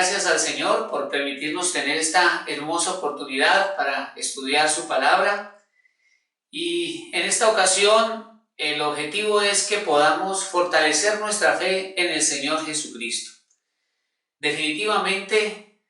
gracias al Señor por permitirnos tener esta hermosa oportunidad para estudiar su palabra. Y en esta ocasión el objetivo es que podamos fortalecer nuestra fe en el Señor Jesucristo. Definitivamente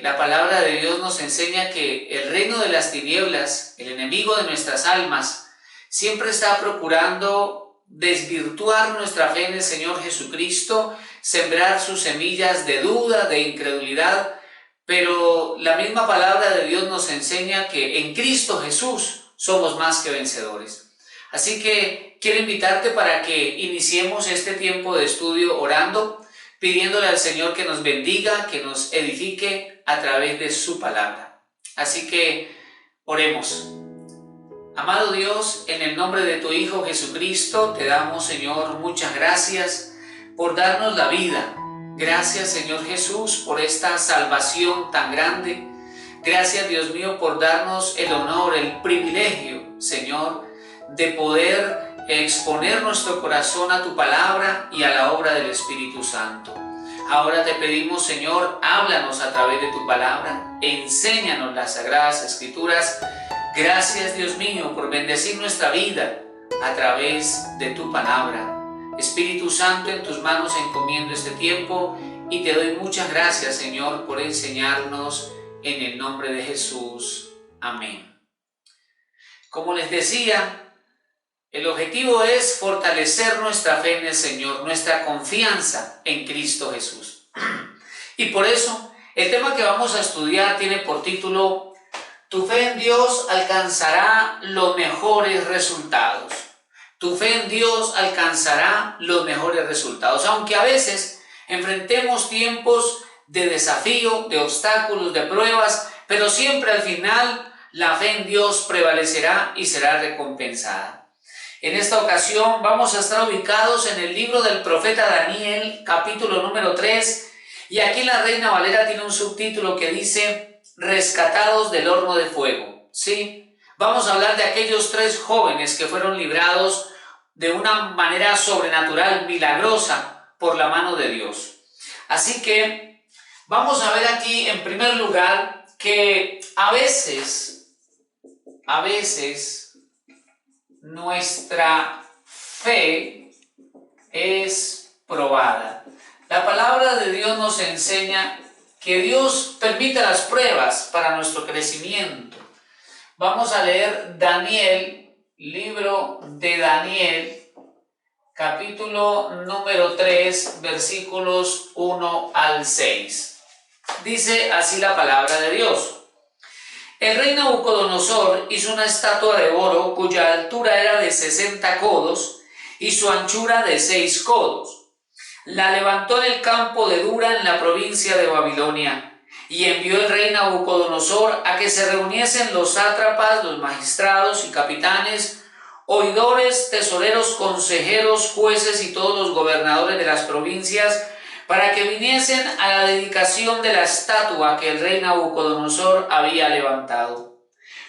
la palabra de Dios nos enseña que el reino de las tinieblas, el enemigo de nuestras almas, siempre está procurando desvirtuar nuestra fe en el Señor Jesucristo, sembrar sus semillas de duda, de incredulidad, pero la misma palabra de Dios nos enseña que en Cristo Jesús somos más que vencedores. Así que quiero invitarte para que iniciemos este tiempo de estudio orando, pidiéndole al Señor que nos bendiga, que nos edifique a través de su palabra. Así que oremos. Amado Dios, en el nombre de tu Hijo Jesucristo, te damos, Señor, muchas gracias por darnos la vida. Gracias, Señor Jesús, por esta salvación tan grande. Gracias, Dios mío, por darnos el honor, el privilegio, Señor, de poder exponer nuestro corazón a tu palabra y a la obra del Espíritu Santo. Ahora te pedimos, Señor, háblanos a través de tu palabra, enséñanos las Sagradas Escrituras. Gracias, Dios mío, por bendecir nuestra vida a través de tu palabra. Espíritu Santo, en tus manos encomiendo este tiempo y te doy muchas gracias, Señor, por enseñarnos en el nombre de Jesús. Amén. Como les decía, el objetivo es fortalecer nuestra fe en el Señor, nuestra confianza en Cristo Jesús. Y por eso, el tema que vamos a estudiar tiene por título: Tu fe en Dios alcanzará los mejores resultados. Tu fe en Dios alcanzará los mejores resultados. Aunque a veces enfrentemos tiempos de desafío, de obstáculos, de pruebas, pero siempre al final la fe en Dios prevalecerá y será recompensada. En esta ocasión vamos a estar ubicados en el libro del profeta Daniel, capítulo número 3, y aquí la Reina Valera tiene un subtítulo que dice: Rescatados del horno de fuego. ¿Sí? Vamos a hablar de aquellos 3 jóvenes que fueron librados de una manera sobrenatural, milagrosa, por la mano de Dios. Así que vamos a ver aquí en primer lugar que a veces nuestra fe es probada. La palabra de Dios nos enseña que Dios permite las pruebas para nuestro crecimiento. Vamos a leer Daniel, libro de Daniel, capítulo número 3, versículos 1 al 6. Dice así la palabra de Dios. El rey Nabucodonosor hizo una estatua de oro cuya altura era de 60 codos y su anchura de 6 codos. La levantó en el campo de Dura en la provincia de Babilonia y envió el rey Nabucodonosor a que se reuniesen los sátrapas, los magistrados y capitanes, oidores, tesoreros, consejeros, jueces y todos los gobernadores de las provincias para que viniesen a la dedicación de la estatua que el rey Nabucodonosor había levantado.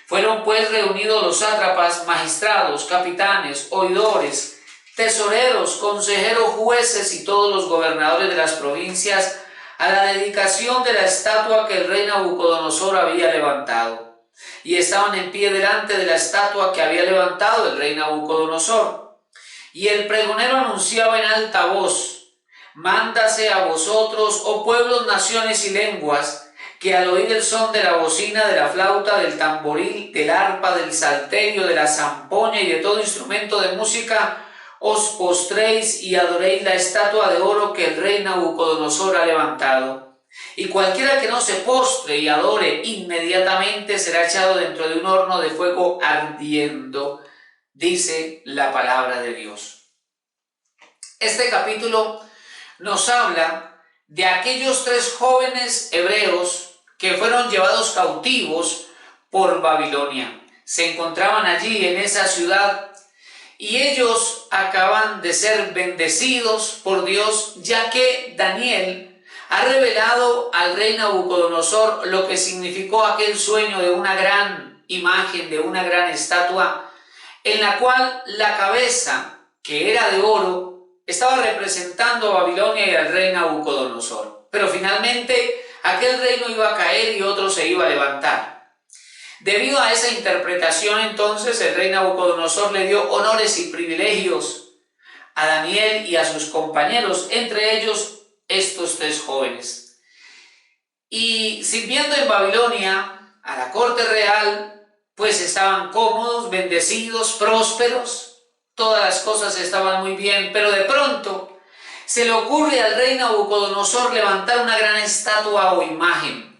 Fueron pues reunidos los sátrapas, magistrados, capitanes, oidores, tesoreros, consejeros, jueces y todos los gobernadores de las provincias a la dedicación de la estatua que el rey Nabucodonosor había levantado. Y estaban en pie delante de la estatua que había levantado el rey Nabucodonosor. Y el pregonero anunciaba en alta voz: Mándase a vosotros, oh pueblos, naciones y lenguas, que al oír el son de la bocina, de la flauta, del tamboril, del arpa, del salterio, de la zampoña y de todo instrumento de música, os postréis y adoréis la estatua de oro que el rey Nabucodonosor ha levantado. Y cualquiera que no se postre y adore inmediatamente será echado dentro de un horno de fuego ardiendo, dice la palabra de Dios. Este capítulo nos habla de aquellos 3 jóvenes hebreos que fueron llevados cautivos por Babilonia. Se encontraban allí en esa ciudad y ellos acaban de ser bendecidos por Dios, ya que Daniel ha revelado al rey Nabucodonosor lo que significó aquel sueño de una gran imagen, de una gran estatua, en la cual la cabeza, que era de oro, estaba representando a Babilonia y al rey Nabucodonosor. Pero finalmente aquel reino iba a caer y otro se iba a levantar. Debido a esa interpretación, entonces, el rey Nabucodonosor le dio honores y privilegios a Daniel y a sus compañeros, entre ellos estos tres jóvenes. Y sirviendo en Babilonia a la corte real, pues estaban cómodos, bendecidos, prósperos, todas las cosas estaban muy bien, pero de pronto se le ocurre al rey Nabucodonosor levantar una gran estatua o imagen.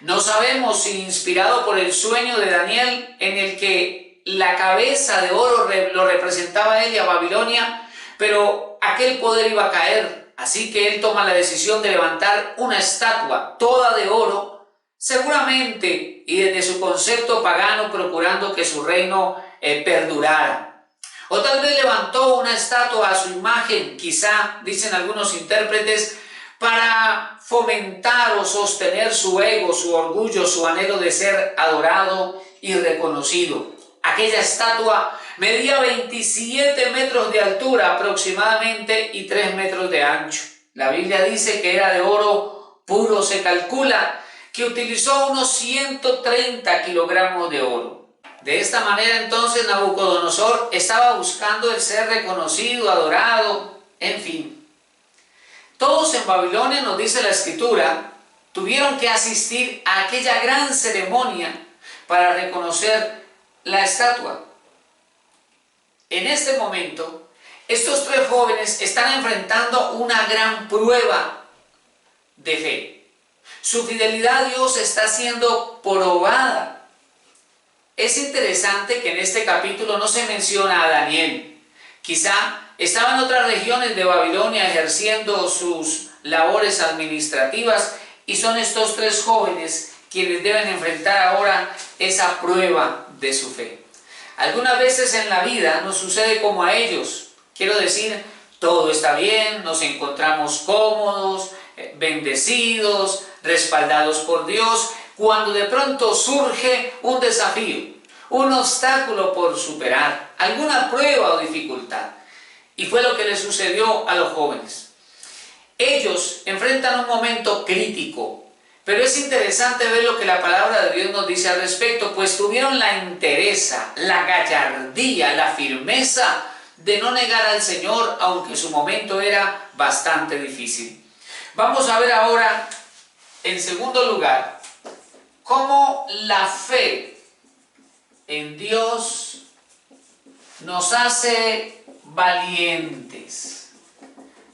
No sabemos si inspirado por el sueño de Daniel, en el que la cabeza de oro lo representaba a él y a Babilonia, pero aquel poder iba a caer, así que él toma la decisión de levantar una estatua toda de oro, seguramente y desde su concepto pagano, procurando que su reino perdurara. O tal vez levantó una estatua a su imagen, quizá, dicen algunos intérpretes, para fomentar o sostener su ego, su orgullo, su anhelo de ser adorado y reconocido. Aquella estatua medía 27 metros de altura aproximadamente y 3 metros de ancho. La Biblia dice que era de oro puro. Se calcula que utilizó unos 130 kilogramos de oro. De esta manera entonces Nabucodonosor estaba buscando el ser reconocido, adorado, en fin. Todos en Babilonia, nos dice la Escritura, tuvieron que asistir a aquella gran ceremonia para reconocer la estatua. En este momento, estos tres jóvenes están enfrentando una gran prueba de fe. Su fidelidad a Dios está siendo probada. Es interesante que en este capítulo no se menciona a Daniel. Quizá estaba en otras regiones de Babilonia ejerciendo sus labores administrativas y son estos tres jóvenes quienes deben enfrentar ahora esa prueba de su fe. Algunas veces en la vida nos sucede como a ellos. Quiero decir, todo está bien, nos encontramos cómodos, bendecidos, respaldados por Dios, cuando de pronto surge un desafío, un obstáculo por superar, alguna prueba o dificultad. Y fue lo que le sucedió a los jóvenes. Ellos enfrentan un momento crítico, pero es interesante ver lo que la palabra de Dios nos dice al respecto, pues tuvieron la entereza, la gallardía, la firmeza de no negar al Señor, aunque su momento era bastante difícil. Vamos a ver ahora, en segundo lugar, cómo la fe en Dios nos hace valientes.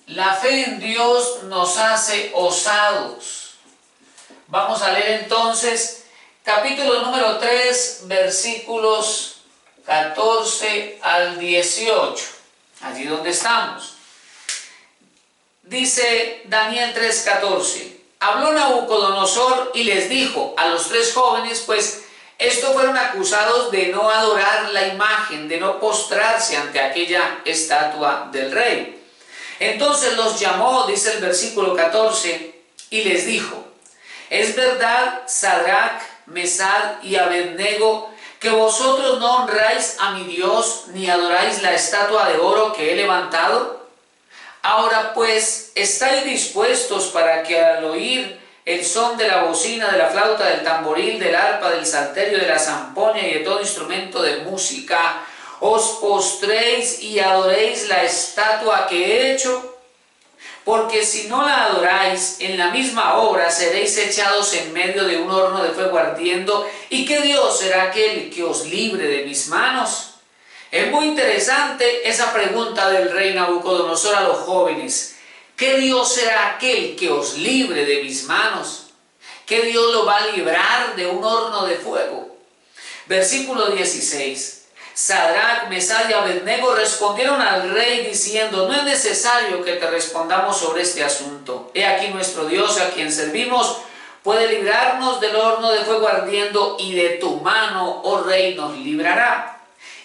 La fe en Dios nos hace osados. Vamos a leer entonces capítulo número 3, versículos 14 al 18. Allí donde estamos. Dice Daniel 3:14. Habló Nabucodonosor y les dijo a los tres jóvenes, pues estos fueron acusados de no adorar la imagen, de no postrarse ante aquella estatua del rey. Entonces los llamó, dice el versículo 14, y les dijo: ¿es verdad, Sadrac, Mesad y Abednego, que vosotros no honráis a mi Dios ni adoráis la estatua de oro que he levantado? Ahora pues, ¿estáis dispuestos para que al oír el son de la bocina, de la flauta, del tamboril, del arpa, del salterio, de la zampoña y de todo instrumento de música, os postréis y adoréis la estatua que he hecho? Porque si no la adoráis, en la misma hora seréis echados en medio de un horno de fuego ardiendo. ¿Y qué Dios será aquel que os libre de mis manos? Es muy interesante esa pregunta del rey Nabucodonosor a los jóvenes. ¿Qué Dios será aquel que os libre de mis manos? ¿Qué Dios lo va a librar de un horno de fuego? Versículo 16. Sadrac, Mesad y Abednego respondieron al rey diciendo: no es necesario que te respondamos sobre este asunto. He aquí nuestro Dios, a quien servimos, puede librarnos del horno de fuego ardiendo, y de tu mano, oh rey, nos librará.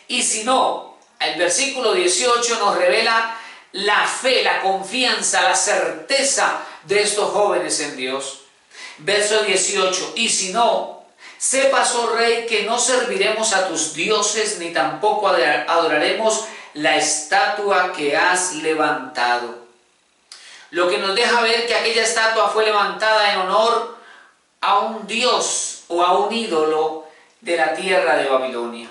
Y si no, el versículo 18 nos revela la fe, la confianza, la certeza de estos jóvenes en Dios. Verso 18, y si no, sepas, oh rey, que no serviremos a tus dioses, ni tampoco adoraremos la estatua que has levantado. Lo que nos deja ver que aquella estatua fue levantada en honor a un dios o a un ídolo de la tierra de Babilonia.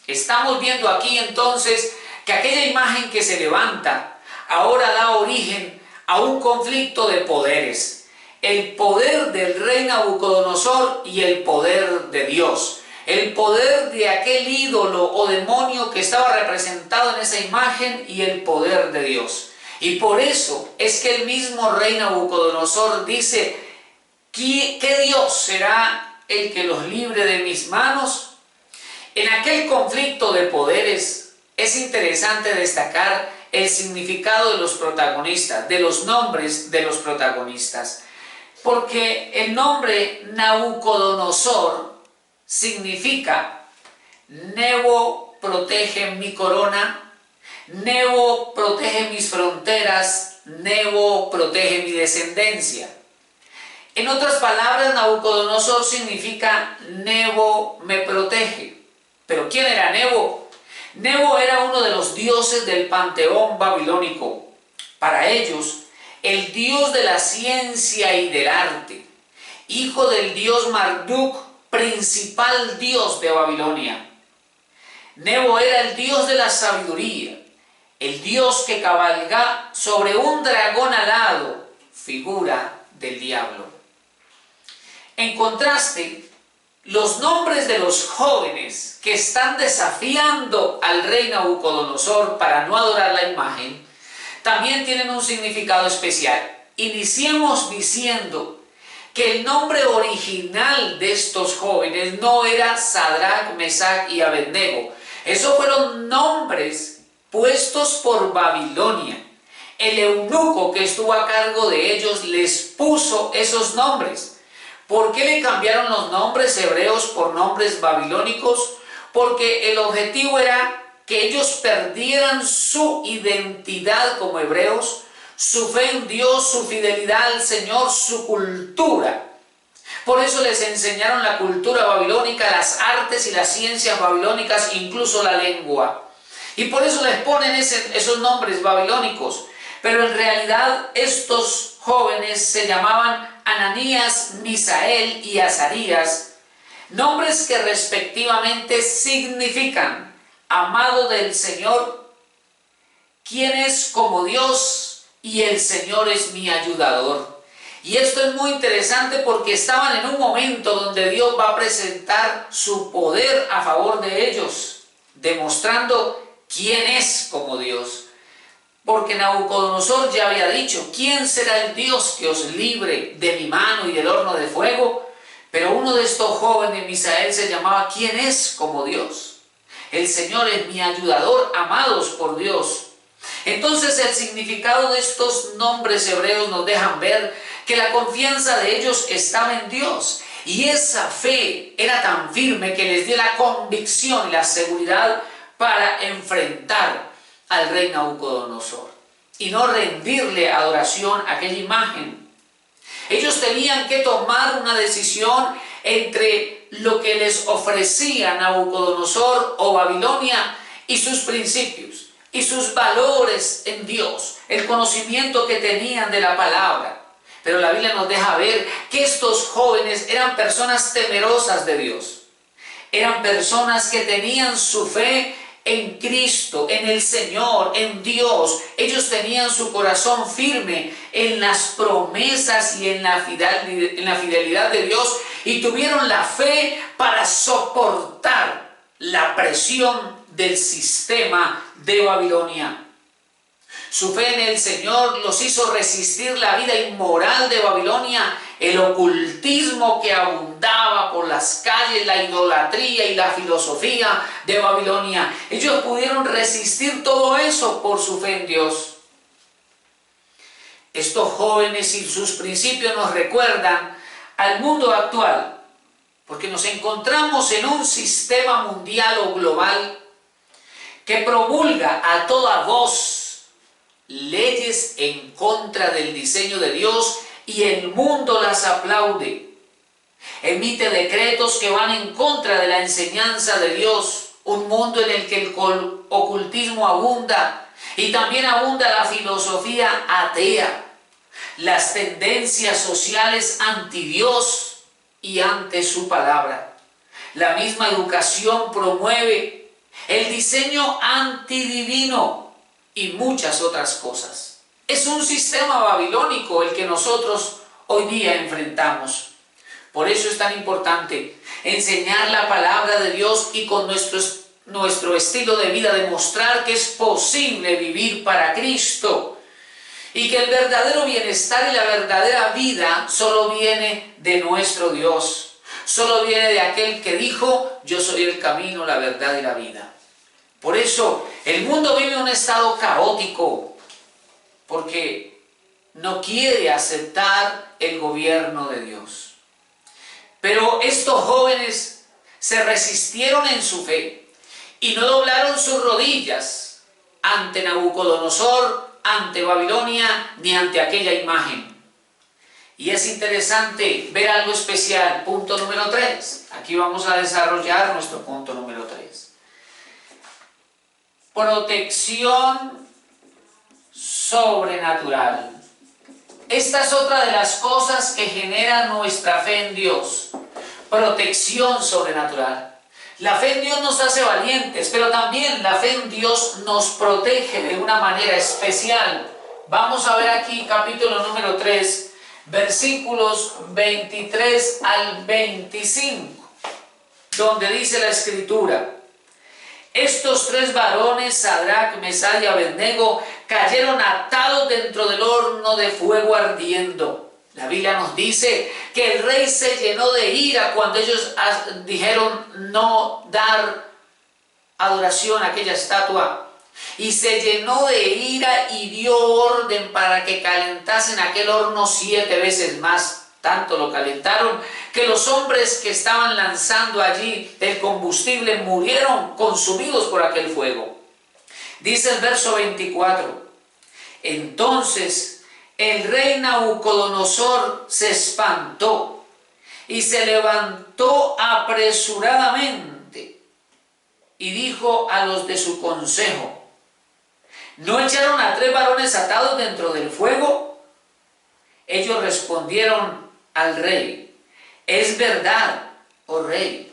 Estamos viendo aquí entonces que aquella imagen que se levanta ahora da origen a un conflicto de poderes. El poder del rey Nabucodonosor y el poder de Dios. El poder de aquel ídolo o demonio que estaba representado en esa imagen y el poder de Dios. Y por eso es que el mismo rey Nabucodonosor dice: ¿qué Dios será el que los libre de mis manos? En aquel conflicto de poderes es interesante destacar el significado de los protagonistas, de los nombres de los protagonistas. Porque el nombre Nabucodonosor significa: Nebo protege mi corona, Nebo protege mis fronteras, Nebo protege mi descendencia. En otras palabras, Nabucodonosor significa Nebo me protege. ¿Pero quién era Nebo? Nebo era uno de los dioses del panteón babilónico. Para ellos, el dios de la ciencia y del arte, hijo del dios Marduk, principal dios de Babilonia. Nebo era el dios de la sabiduría, el dios que cabalga sobre un dragón alado, figura del diablo. En contraste, los nombres de los jóvenes que están desafiando al rey Nabucodonosor para no adorar la imagen, también tienen un significado especial. Iniciemos diciendo que el nombre original de estos jóvenes no era Sadrach, Mesach y Abednego. Esos fueron nombres puestos por Babilonia. El eunuco que estuvo a cargo de ellos les puso esos nombres. ¿Por qué le cambiaron los nombres hebreos por nombres babilónicos? Porque el objetivo era que ellos perdieran su identidad como hebreos, su fe en Dios, su fidelidad al Señor, su cultura. Por eso les enseñaron la cultura babilónica, las artes y las ciencias babilónicas, incluso la lengua. Y por eso les ponen esos nombres babilónicos. Pero en realidad estos jóvenes se llamaban Ananías, Misael y Azarías, nombres que respectivamente significan amado del Señor, quien es como Dios, y el Señor es mi ayudador. Y esto es muy interesante porque estaban en un momento donde Dios va a presentar su poder a favor de ellos, demostrando quién es como Dios. Porque Nabucodonosor ya había dicho: ¿quién será el Dios que os libre de mi mano y del horno de fuego? Pero uno de estos jóvenes, Misael, se llamaba: ¿quién es como Dios? El Señor es mi ayudador, amados por Dios. Entonces el significado de estos nombres hebreos nos dejan ver que la confianza de ellos estaba en Dios. Y esa fe era tan firme que les dio la convicción y la seguridad para enfrentar al rey Nabucodonosor y no rendirle adoración a aquella imagen. Ellos tenían que tomar una decisión entre lo que les ofrecía Nabucodonosor o Babilonia y sus principios y sus valores en Dios, el conocimiento que tenían de la palabra. Pero la Biblia nos deja ver que estos jóvenes eran personas temerosas de Dios, eran personas que tenían su fe en Cristo, en el Señor, en Dios. Ellos tenían su corazón firme en las promesas y en la fidelidad de Dios, y tuvieron la fe para soportar la presión del sistema de Babilonia. Su fe en el Señor los hizo resistir la vida inmoral de Babilonia, el ocultismo que abundaba por las calles, la idolatría y la filosofía de Babilonia. Ellos pudieron resistir todo eso por su fe en Dios. Estos jóvenes y sus principios nos recuerdan al mundo actual, porque nos encontramos en un sistema mundial o global que promulga a toda voz leyes en contra del diseño de Dios, y el mundo las aplaude. Emite decretos que van en contra de la enseñanza de Dios, un mundo en el que el ocultismo abunda, y también abunda la filosofía atea, las tendencias sociales anti Dios, y ante su palabra. La misma educación promueve el diseño antidivino y muchas otras cosas. Es un sistema babilónico el que nosotros hoy día enfrentamos. Por eso es tan importante enseñar la palabra de Dios y con nuestro estilo de vida demostrar que es posible vivir para Cristo y que el verdadero bienestar y la verdadera vida solo viene de nuestro Dios, solo viene de aquel que dijo: yo soy el camino, la verdad y la vida. Por eso el mundo vive un estado caótico, porque no quiere aceptar el gobierno de Dios. Pero estos jóvenes se resistieron en su fe y no doblaron sus rodillas ante Nabucodonosor, ante Babilonia, ni ante aquella imagen. Y es interesante ver algo especial. Punto número 3. Aquí vamos a desarrollar nuestro punto número 3. Protección sobrenatural. Esta es otra de las cosas que genera nuestra fe en Dios. Protección sobrenatural. La fe en Dios nos hace valientes, pero también la fe en Dios nos protege de una manera especial. Vamos a ver aquí capítulo número 3, versículos 23 al 25, donde dice la Escritura: estos 3 varones, Sadrac, Mesach y Abednego, cayeron atados dentro del horno de fuego ardiendo. La Biblia nos dice que el rey se llenó de ira cuando ellos dijeron no dar adoración a aquella estatua. Y se llenó de ira y dio orden para que calentasen aquel horno 7 veces más. Tanto lo calentaron que los hombres que estaban lanzando allí el combustible murieron consumidos por aquel fuego. Dice el verso 24: entonces el rey Nabucodonosor se espantó y se levantó apresuradamente y dijo a los de su consejo: ¿no echaron a 3 varones atados dentro del fuego? Ellos respondieron al rey: es verdad, oh rey.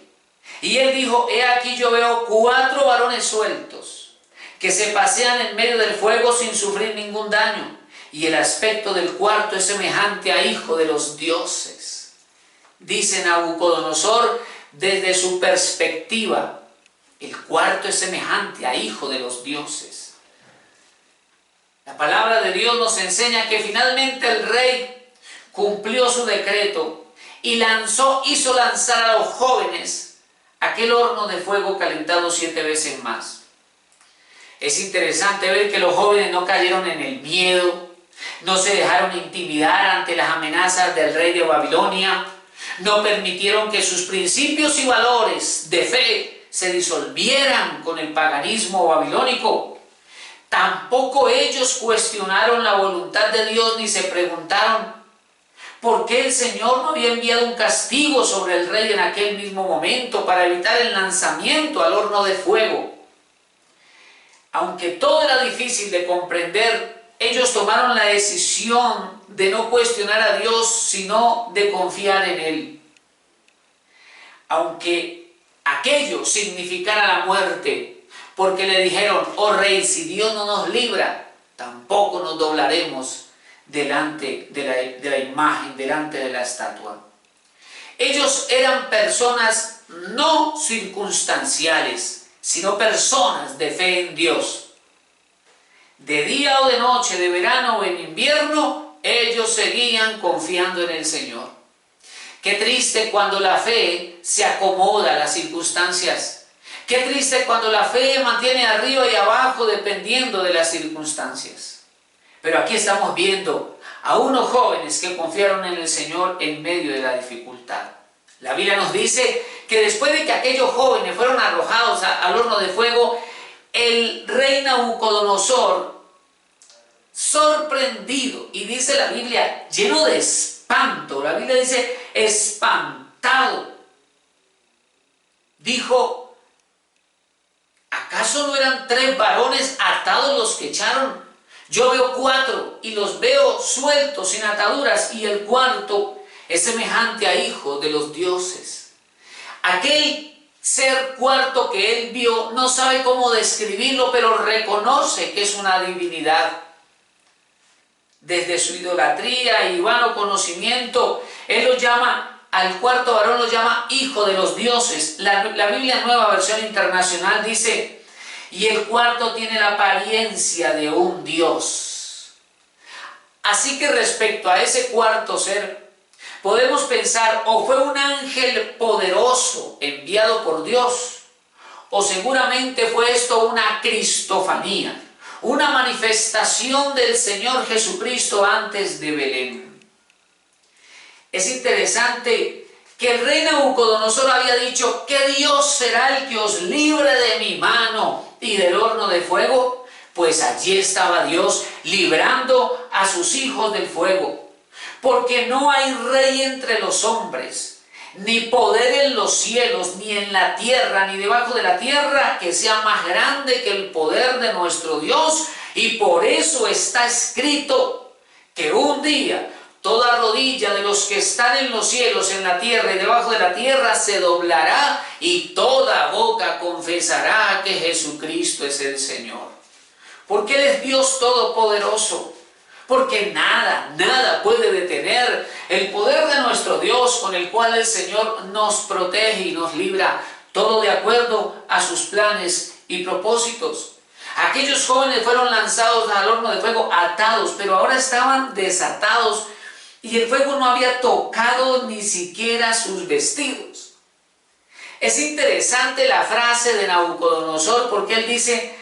Y él dijo: he aquí yo veo 4 varones sueltos que se pasean en medio del fuego sin sufrir ningún daño, y el aspecto del cuarto es semejante a hijo de los dioses. Dice Nabucodonosor desde su perspectiva: el cuarto es semejante a hijo de los dioses. La palabra de Dios nos enseña que finalmente el rey cumplió su decreto y hizo lanzar a los jóvenes aquel horno de fuego calentado 7 veces más. Es interesante ver que los jóvenes no cayeron en el miedo, no se dejaron intimidar ante las amenazas del rey de Babilonia, no permitieron que sus principios y valores de fe se disolvieran con el paganismo babilónico. Tampoco ellos cuestionaron la voluntad de Dios ni se preguntaron por qué el Señor no había enviado un castigo sobre el rey en aquel mismo momento para evitar el lanzamiento al horno de fuego. Aunque todo era difícil de comprender, ellos tomaron la decisión de no cuestionar a Dios, sino de confiar en Él. Aunque aquello significara la muerte, porque le dijeron: oh rey, si Dios no nos libra, tampoco nos doblaremos delante de la imagen, delante de la estatua. Ellos eran personas no circunstanciales, sino personas de fe en Dios. De día o de noche, de verano o en invierno, ellos seguían confiando en el Señor. Qué triste cuando la fe se acomoda a las circunstancias. Qué triste cuando la fe mantiene arriba y abajo dependiendo de las circunstancias. Pero aquí estamos viendo a unos jóvenes que confiaron en el Señor en medio de la dificultad. La Biblia nos dice que después de que aquellos jóvenes fueron arrojados al horno de fuego, el rey Nabucodonosor, sorprendido, y dice la Biblia, lleno de espanto, la Biblia dice espantado, dijo: ¿acaso no eran 3 varones atados los que echaron? Yo veo 4 y los veo sueltos, sin ataduras, y el cuarto es semejante a hijo de los dioses. Aquel ser cuarto que él vio no sabe cómo describirlo, pero reconoce que es una divinidad. Desde su idolatría y vano conocimiento, él lo llama, al cuarto varón lo llama hijo de los dioses. La Biblia Nueva Versión Internacional dice, y el cuarto tiene la apariencia de un dios. Así que respecto a ese cuarto ser, podemos pensar o fue un ángel poderoso enviado por Dios, o seguramente fue esto una cristofanía, una manifestación del Señor Jesucristo antes de Belén. Es interesante que el rey Nabucodonosor había dicho, ¿qué Dios será el que os libre de mi mano y del horno de fuego? Pues allí estaba Dios librando a sus hijos del fuego. Porque no hay rey entre los hombres, ni poder en los cielos, ni en la tierra, ni debajo de la tierra, que sea más grande que el poder de nuestro Dios. Y por eso está escrito que un día toda rodilla de los que están en los cielos, en la tierra y debajo de la tierra se doblará, y toda boca confesará que Jesucristo es el Señor. Porque Él es Dios todopoderoso. Porque nada puede detener el poder de nuestro Dios, con el cual el Señor nos protege y nos libra, todo de acuerdo a sus planes y propósitos. Aquellos jóvenes fueron lanzados al horno de fuego atados, pero ahora estaban desatados y el fuego no había tocado ni siquiera sus vestidos. Es interesante la frase de Nabucodonosor, porque él dice,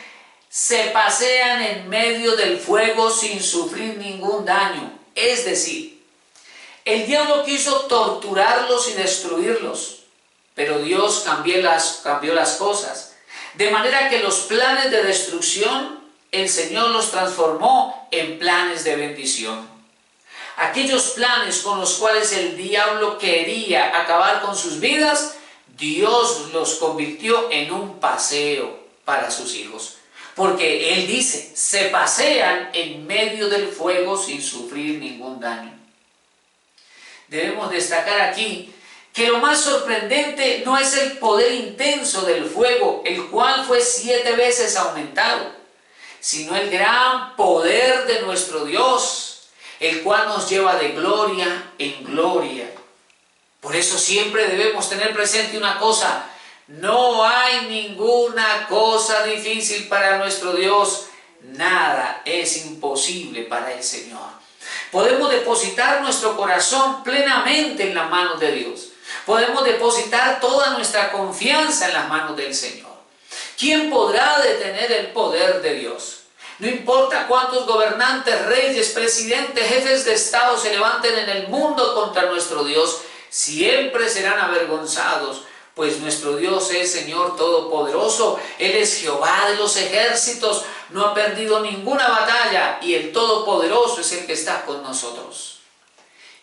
se pasean en medio del fuego sin sufrir ningún daño. Es decir, el diablo quiso torturarlos y destruirlos, pero Dios cambió las cosas. De manera que los planes de destrucción, el Señor los transformó en planes de bendición. Aquellos planes con los cuales el diablo quería acabar con sus vidas, Dios los convirtió en un paseo para sus hijos. Porque Él dice, se pasean en medio del fuego sin sufrir ningún daño. Debemos destacar aquí que lo más sorprendente no es el poder intenso del fuego, el cual fue 7 veces aumentado, sino el gran poder de nuestro Dios, el cual nos lleva de gloria en gloria. Por eso siempre debemos tener presente una cosa: no hay ninguna cosa difícil para nuestro Dios, nada es imposible para el Señor. Podemos depositar nuestro corazón plenamente en las manos de Dios. Podemos depositar toda nuestra confianza en las manos del Señor. ¿Quién podrá detener el poder de Dios? No importa cuántos gobernantes, reyes, presidentes, jefes de Estado se levanten en el mundo contra nuestro Dios, siempre serán avergonzados. Pues nuestro Dios es Señor Todopoderoso, Él es Jehová de los ejércitos, no ha perdido ninguna batalla y el Todopoderoso es el que está con nosotros.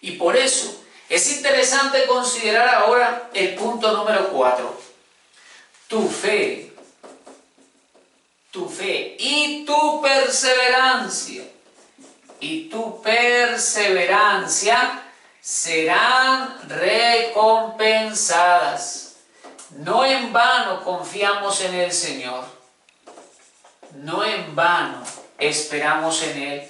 Y por eso es interesante considerar ahora el punto número 4. Tu fe y tu perseverancia. Y tu perseverancia serán recompensadas. No en vano confiamos en el Señor. No en vano esperamos en Él.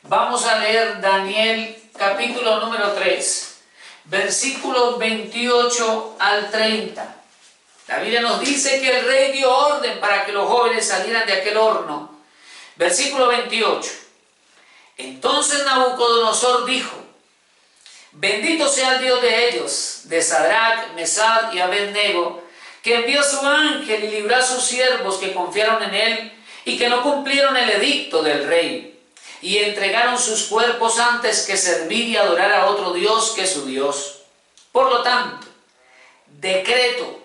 Vamos a leer Daniel capítulo número 3, versículos 28 al 30. La Biblia nos dice que el rey dio orden para que los jóvenes salieran de aquel horno. Versículo 28. Entonces Nabucodonosor dijo: bendito sea el Dios de ellos, de Sadrach, Mesach y Abed-nego, que envió su ángel y libró a sus siervos que confiaron en él y que no cumplieron el edicto del rey, y entregaron sus cuerpos antes que servir y adorar a otro Dios que su Dios. Por lo tanto, decreto.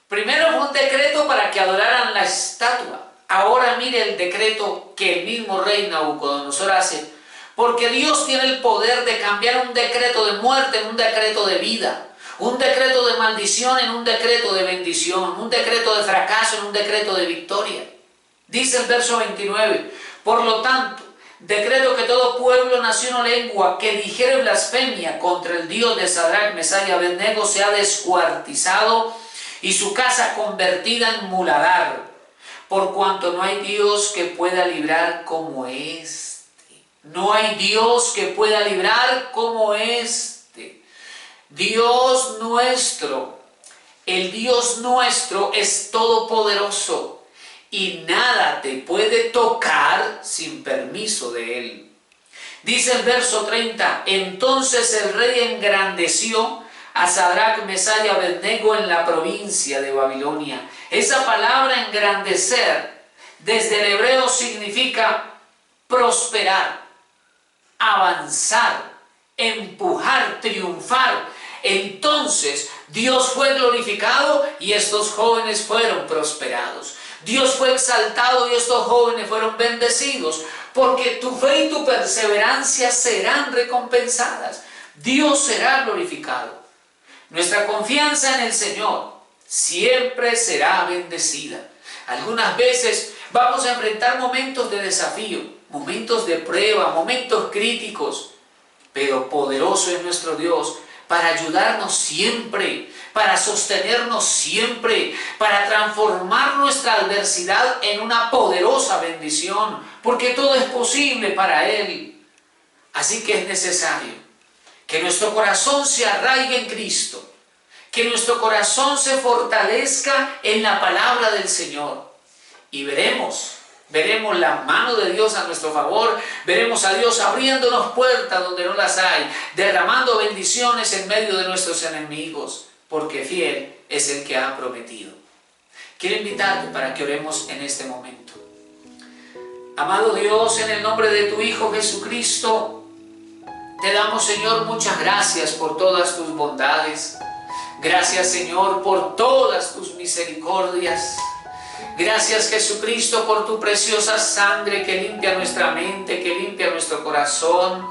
Primero fue un decreto para que adoraran la estatua. Ahora mire el decreto que el mismo rey Nabucodonosor hace, porque Dios tiene el poder de cambiar un decreto de muerte en un decreto de vida, un decreto de maldición en un decreto de bendición, un decreto de fracaso en un decreto de victoria. Dice el verso 29, por lo tanto, Decreto que todo pueblo, nación o lengua que dijere blasfemia contra el Dios de Sadrach, Mesach y Abednego sea descuartizado y su casa convertida en muladar, por cuanto no hay Dios que pueda librar como este. No hay Dios que pueda librar como este. Dios nuestro, el Dios nuestro es todopoderoso y nada te puede tocar sin permiso de Él. Dice el verso 30, entonces el rey engrandeció a Sadrach, Mesach y Abednego en la provincia de Babilonia. Esa palabra engrandecer desde el hebreo significa prosperar, avanzar, empujar, triunfar. Entonces Dios fue glorificado y estos jóvenes fueron prosperados. Dios fue exaltado y estos jóvenes fueron bendecidos, porque tu fe y tu perseverancia serán recompensadas. Dios será glorificado. Nuestra confianza en el Señor siempre será bendecida. Algunas veces vamos a enfrentar momentos de desafío, momentos de prueba, momentos críticos, pero poderoso es nuestro Dios para ayudarnos siempre, para sostenernos siempre, para transformar nuestra adversidad en una poderosa bendición, porque todo es posible para Él. Así que es necesario que nuestro corazón se arraigue en Cristo, que nuestro corazón se fortalezca en la palabra del Señor, y veremos la mano de Dios a nuestro favor, veremos a Dios abriéndonos puertas donde no las hay, derramando bendiciones en medio de nuestros enemigos, porque fiel es el que ha prometido. Quiero invitarte para que oremos en este momento. Amado Dios, en el nombre de tu Hijo Jesucristo, te damos, Señor, muchas gracias por todas tus bondades. Gracias, Señor, por todas tus misericordias. Gracias, Jesucristo, por tu preciosa sangre que limpia nuestra mente, que limpia nuestro corazón.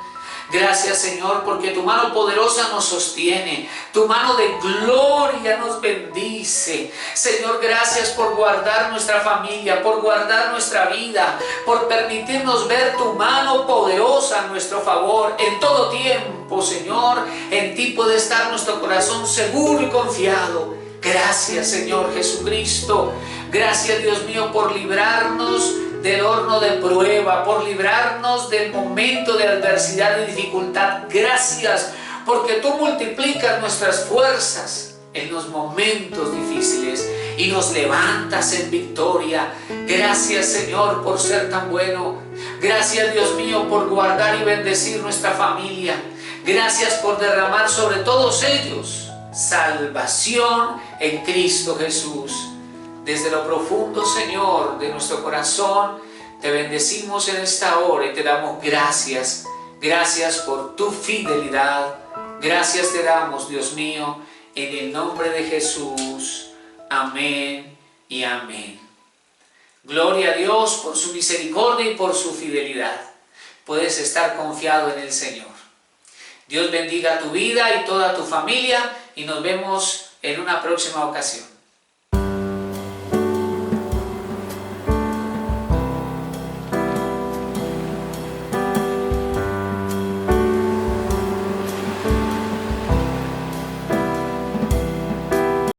Gracias, Señor, porque tu mano poderosa nos sostiene, tu mano de gloria nos bendice. Señor, gracias por guardar nuestra familia, por guardar nuestra vida, por permitirnos ver tu mano poderosa a nuestro favor en todo tiempo, Señor. En ti puede estar nuestro corazón seguro y confiado. Gracias, Señor Jesucristo. Gracias, Dios mío, por librarnos del horno de prueba, por librarnos del momento de adversidad y dificultad. Gracias, porque tú multiplicas nuestras fuerzas en los momentos difíciles y nos levantas en victoria. Gracias, Señor, por ser tan bueno. Gracias, Dios mío, por guardar y bendecir nuestra familia. Gracias por derramar sobre todos ellos salvación en Cristo Jesús. Desde lo profundo, Señor, de nuestro corazón, te bendecimos en esta hora y te damos gracias. Gracias por tu fidelidad. Gracias te damos, Dios mío, en el nombre de Jesús. Amén y amén. Gloria a Dios por su misericordia y por su fidelidad. Puedes estar confiado en el Señor. Dios bendiga tu vida y toda tu familia y nos vemos en una próxima ocasión.